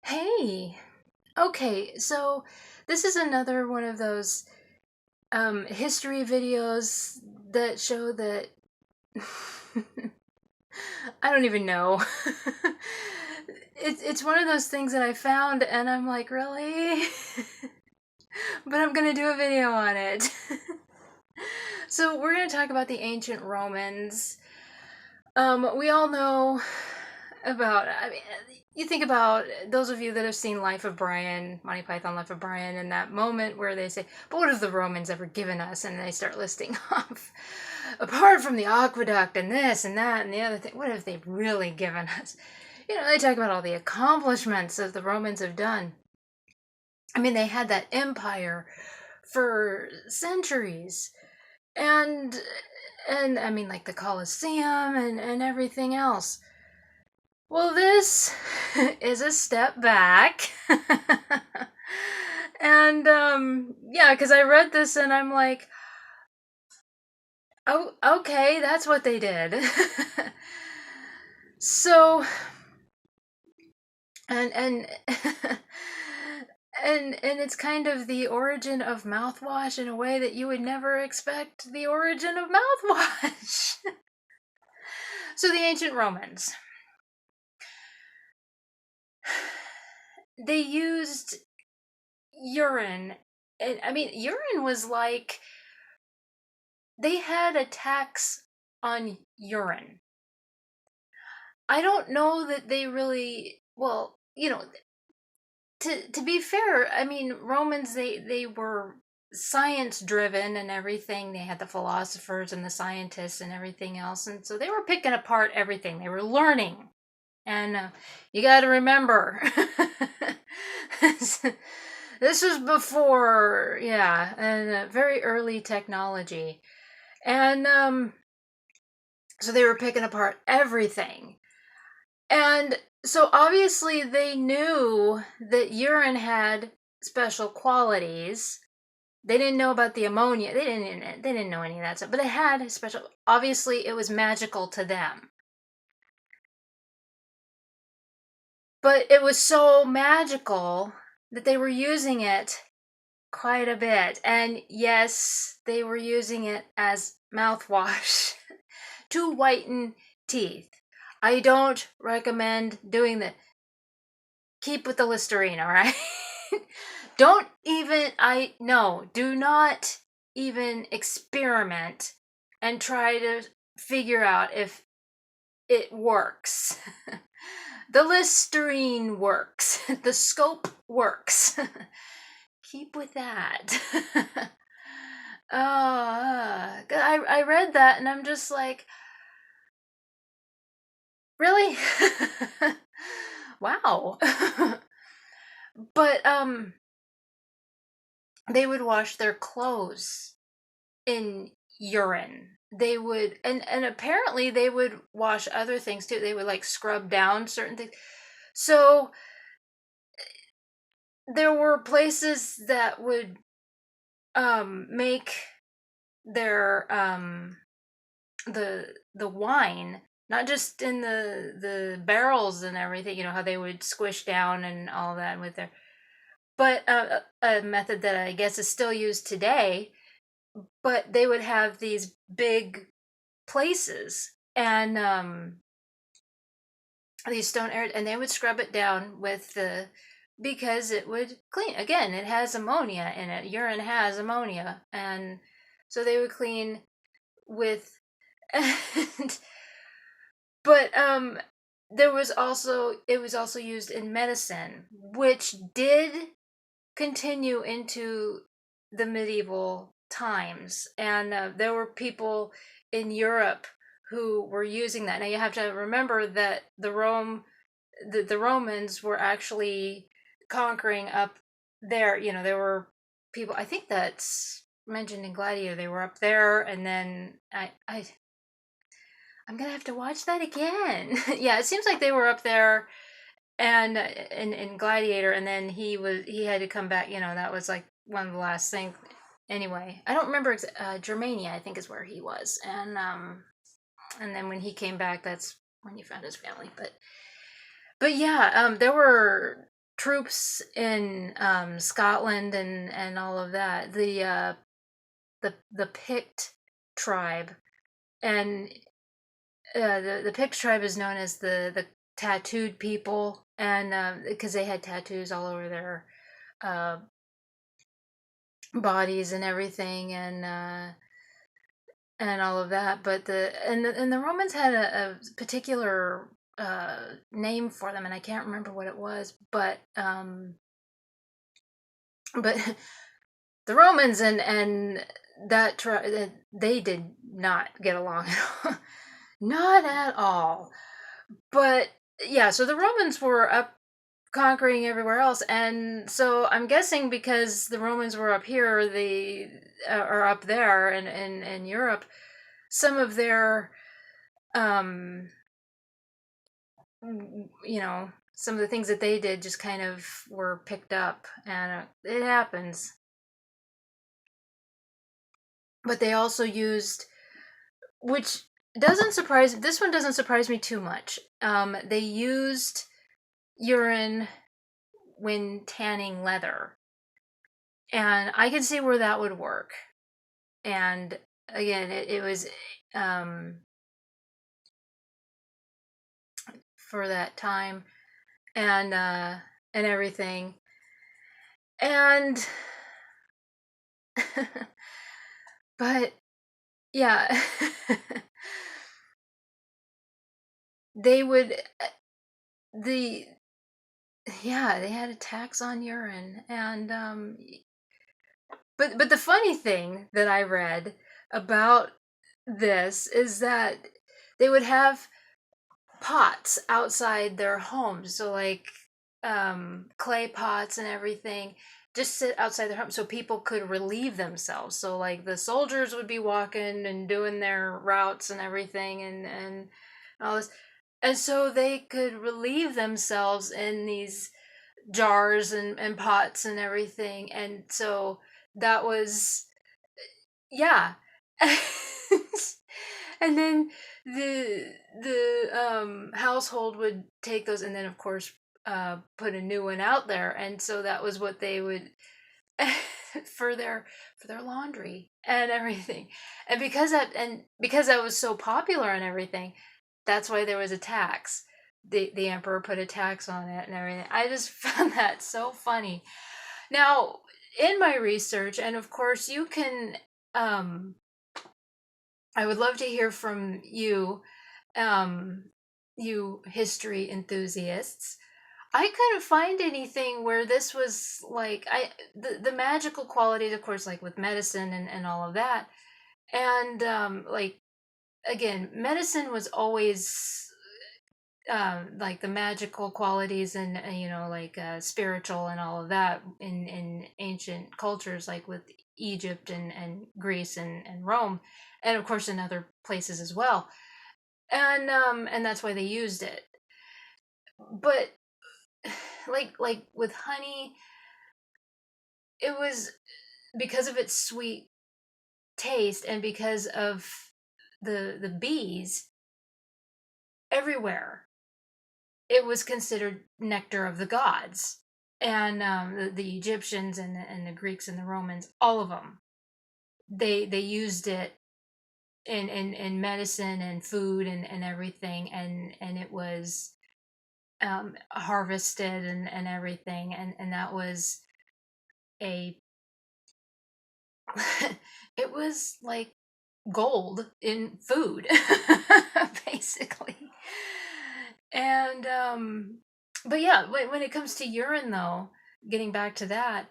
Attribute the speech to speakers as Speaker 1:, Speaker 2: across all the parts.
Speaker 1: Hey, okay, so this is another one of those history videos that show that I don't even know. It's one of those things that I found and I'm like, really? But I'm gonna do a video on it. So we're gonna talk about the ancient Romans. We all know about, I mean, you think about those of you that have seen Life of Brian, Monty Python Life of Brian, and that moment where they say, but what have the Romans ever given us? And they start listing off, apart from the aqueduct and this and that and the other thing, what have they really given us? They talk about all the accomplishments that the Romans have done. I mean, they had that empire for centuries. And I mean, like the Colosseum and everything else. Well, this is a step back. And yeah, because I read this and I'm like, oh, okay, that's what they did. So, and and it's kind of the origin of mouthwash in a way that you would never expect the origin of mouthwash. So the ancient Romans, they used urine. And I mean, urine was like, they had a tax on urine. I don't know that they really, well, to be fair, I mean, Romans, they were science driven and everything. They had the philosophers and the scientists and everything else, and so they were picking apart everything. They were learning. And you got to remember, this was before, yeah, and very early technology. And so they were picking apart everything. And so obviously they knew that urine had special qualities. They didn't know about the ammonia. They didn't know any of that stuff, but it had special, obviously it was magical to them. But it was so magical that they were using it quite a bit. And yes, they were using it as mouthwash to whiten teeth. I don't recommend doing that. Keep with the Listerine, all right? Don't even, no, do not even experiment and try to figure out if it works. The Listerine works. The scope works. Keep with that. I read that and I'm just like, really? Wow. But they would wash their clothes in urine. They would, and apparently they would wash other things too. They would like scrub down certain things. So there were places that would make their the wine, not just in the barrels and everything, how they would squish down and all that with their, but a method that I guess is still used today. But they would have these big places and these stone areas, and they would scrub it down with the, because it would clean. Again, it has ammonia in it. Urine has ammonia, and so they would clean with. And, but it was also used in medicine, which did continue into the medieval times, and there were people in Europe who were using that. Now you have to remember that the Romans were actually conquering up there. There were people. I think that's mentioned in Gladiator. They were up there, and then I'm gonna have to watch that again. Yeah, it seems like they were up there and in Gladiator, and then he had to come back. That was like one of the last things. Anyway, I don't remember. Germania, I think, is where he was, and then when he came back, that's when he found his family. But yeah, there were troops in Scotland and all of that. The Pict tribe, and the Pict tribe is known as the tattooed people, and because they had tattoos all over their uh, bodies and everything, and all of that. But the Romans had a particular name for them, and I can't remember what it was, but the Romans and that they did not get along at all. Not at all. But yeah, so the Romans were up conquering everywhere else, and so I'm guessing because the Romans were up here, the or up there in Europe, some of their um some of the things that they did just kind of were picked up, and it happens. But they also used, which doesn't surprise, this one doesn't surprise me too much. They used urine when tanning leather, and I can see where that would work. And again, it was for that time, and everything, and but yeah. They would the yeah, they had a tax on urine, and but the funny thing that I read about this is that they would have pots outside their homes, so like clay pots and everything, just sit outside their home so people could relieve themselves. So like the soldiers would be walking and doing their routes and everything, and all this, and so they could relieve themselves in these jars and pots and everything. And so that was, yeah. And then the household would take those, and then of course put a new one out there, and so that was what they would for their laundry and everything. And because that was so popular and everything, that's why there was a tax. The emperor put a tax on it and everything. I just found that so funny. Now, in my research, and of course you can, I would love to hear from you, you history enthusiasts. I couldn't find anything where this was like, the magical qualities, of course, like with medicine and all of that, and like, again, medicine was always like the magical qualities, and like spiritual and all of that in ancient cultures, like with Egypt and Greece and Rome, and of course in other places as well. And that's why they used it. But like with honey, it was because of its sweet taste, and because of the bees everywhere. It was considered nectar of the gods, and the Egyptians and the Greeks and the Romans, all of them, they used it in medicine and food and everything, and it was harvested and everything, and that was a it was like gold in food, basically. And but yeah, when it comes to urine, though, getting back to that,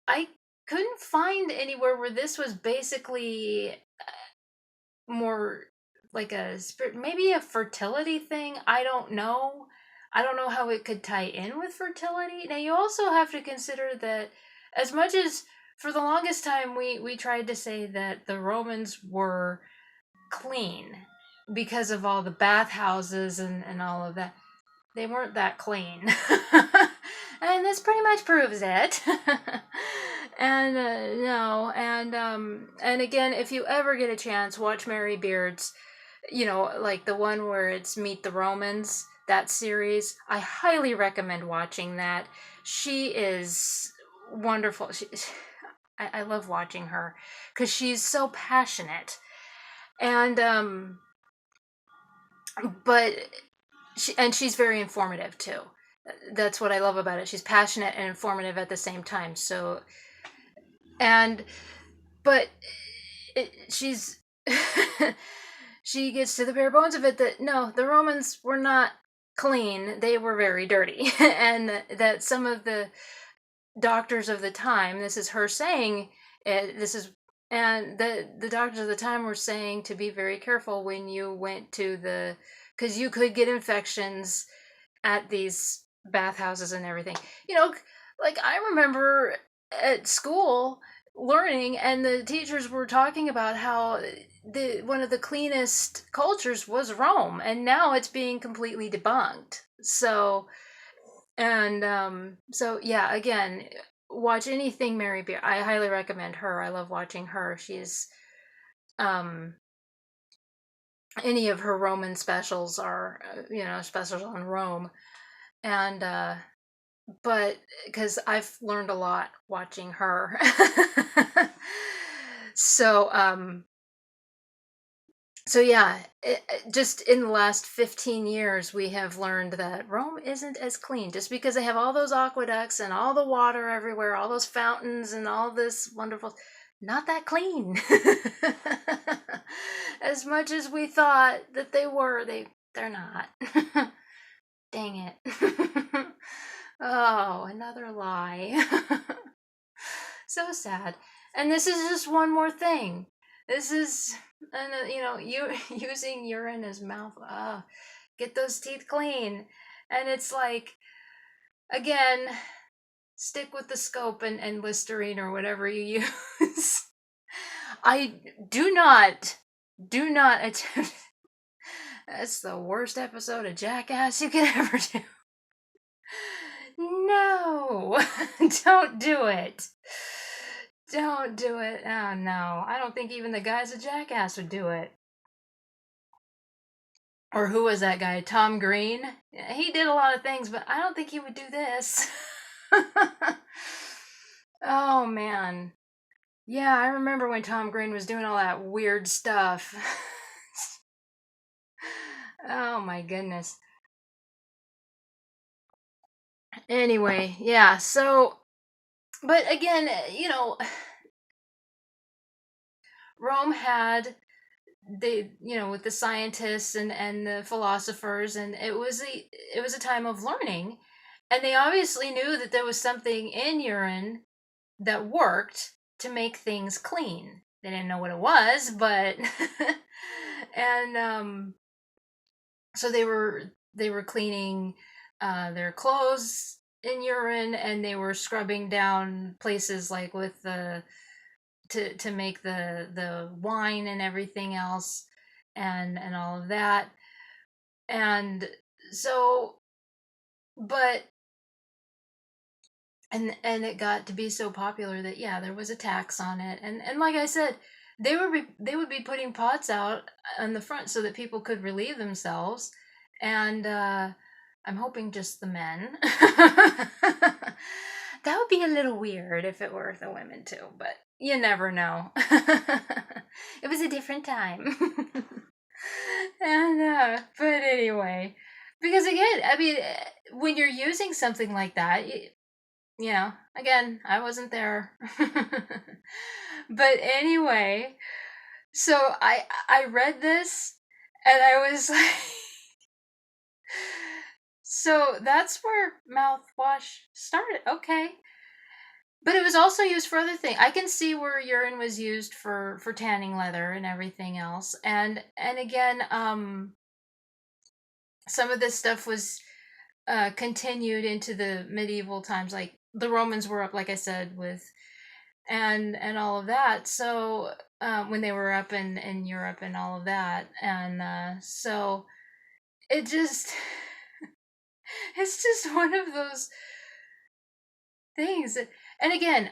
Speaker 1: I couldn't find anywhere where this was basically more like a spirit, maybe a fertility thing. I don't know. I don't know how it could tie in with fertility. Now, you also have to consider that, as much as for the longest time we tried to say that the Romans were clean because of all the bathhouses and all of that, they weren't that clean. And this pretty much proves it. And no, and again, if you ever get a chance, watch Mary Beard's, like the one where it's Meet the Romans. that series. I highly recommend watching that. She is wonderful. I love watching her because she's so passionate. And but she's very informative too. That's what I love about it. She's passionate and informative at the same time. So, and but she's she gets to the bare bones of it that no, the Romans were not clean. They were very dirty, and that some of the doctors of the time, this is her saying it, this is and the doctors of the time were saying to be very careful when you went to the, because you could get infections at these bathhouses and everything. You know, like I remember at school learning, and the teachers were talking about how the one of the cleanest cultures was Rome, and now it's being completely debunked. So, and so yeah, again, watch anything Mary Beer. I highly recommend her. I love watching her. She's um any of her Roman specials are specials on Rome. And but because I've learned a lot watching her. So so yeah, just in the last 15 years we have learned that Rome isn't as clean just because they have all those aqueducts and all the water everywhere, all those fountains and all this wonderful, not that clean. As much as we thought that they were, they're not. Dang it. Oh, another lie. So sad. And this is just one more thing. This is, and you using urine as mouth. Get those teeth clean. And it's like, again, stick with the scope and Listerine or whatever you use. I do not attempt. That's the worst episode of Jackass you could ever do. No, don't do it. Don't do it. Oh no, I don't think even the guys at Jackass would do it. Or who was that guy? Tom Green? He did a lot of things, but I don't think he would do this. Oh man. Yeah, I remember when Tom Green was doing all that weird stuff. Oh my goodness. Anyway, yeah, so, but again, Rome had with the scientists and the philosophers, and it was a time of learning, and they obviously knew that there was something in urine that worked to make things clean. They didn't know what it was, but and so they were cleaning their clothes in urine, and they were scrubbing down places like with the to make the wine and everything else, and all of that. And so, but and it got to be so popular that yeah, there was a tax on it, and like I said, they would be putting pots out on the front so that people could relieve themselves. And I'm hoping just the men. That would be a little weird if it were the women too, but you never know. It was a different time. And but anyway, because again, I mean, when you're using something like that, again, I wasn't there. But anyway, so I read this and I was like, so that's where mouthwash started. Okay. But it was also used for other things. I can see where urine was used for tanning leather and everything else. And again, some of this stuff was continued into the medieval times. Like the Romans were up, like I said, with and all of that. So when they were up in Europe and all of that, and so it just it's just one of those things. And again,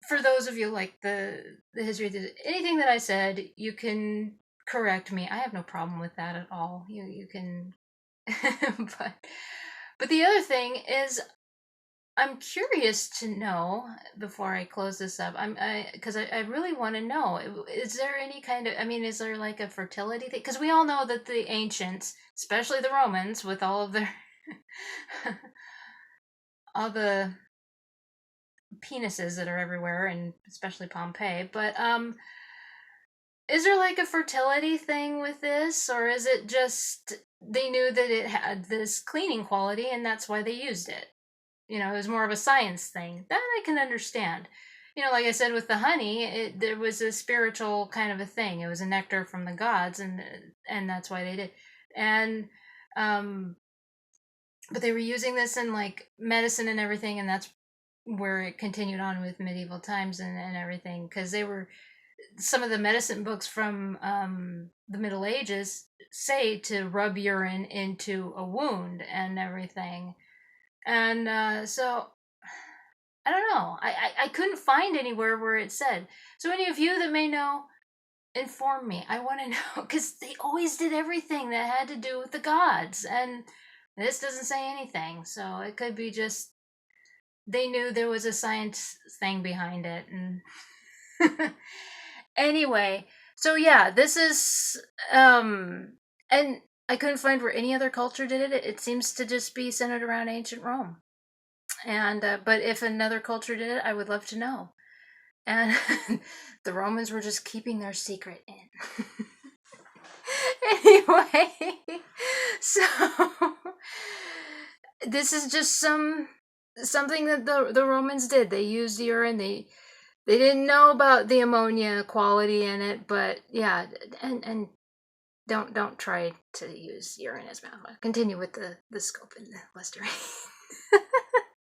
Speaker 1: for those of you like the history of anything that I said, you can correct me. I have no problem with that at all. You can but but the other thing is, I'm curious to know before I close this up. Because I really want to know. Is there any kind of, I mean, is there like a fertility thing? Because we all know that the ancients, especially the Romans, with all of their all the penises that are everywhere, and especially Pompeii. But is there like a fertility thing with this, or is it just they knew that it had this cleaning quality and that's why they used it? It was more of a science thing. That I can understand. Like I said with the honey, there was a spiritual kind of a thing. It was a nectar from the gods, and that's why they did. And um, but they were using this in like medicine and everything, and that's where it continued on with medieval times and everything, because they were some of the medicine books from the Middle Ages say to rub urine into a wound and everything. And so I don't know. I couldn't find anywhere where it said. So any of you that may know, inform me. I want to know, because they always did everything that had to do with the gods, and this doesn't say anything. So it could be just they knew there was a science thing behind it. And anyway, so yeah, this is and I couldn't find where any other culture did it. It seems to just be centered around ancient Rome. And but if another culture did it, I would love to know. And the Romans were just keeping their secret in. Anyway, so this is just something that the Romans did. They used urine. They didn't know about the ammonia quality in it, but yeah, and don't try to use urine as mouthwash. Continue with the scope and the Listerine.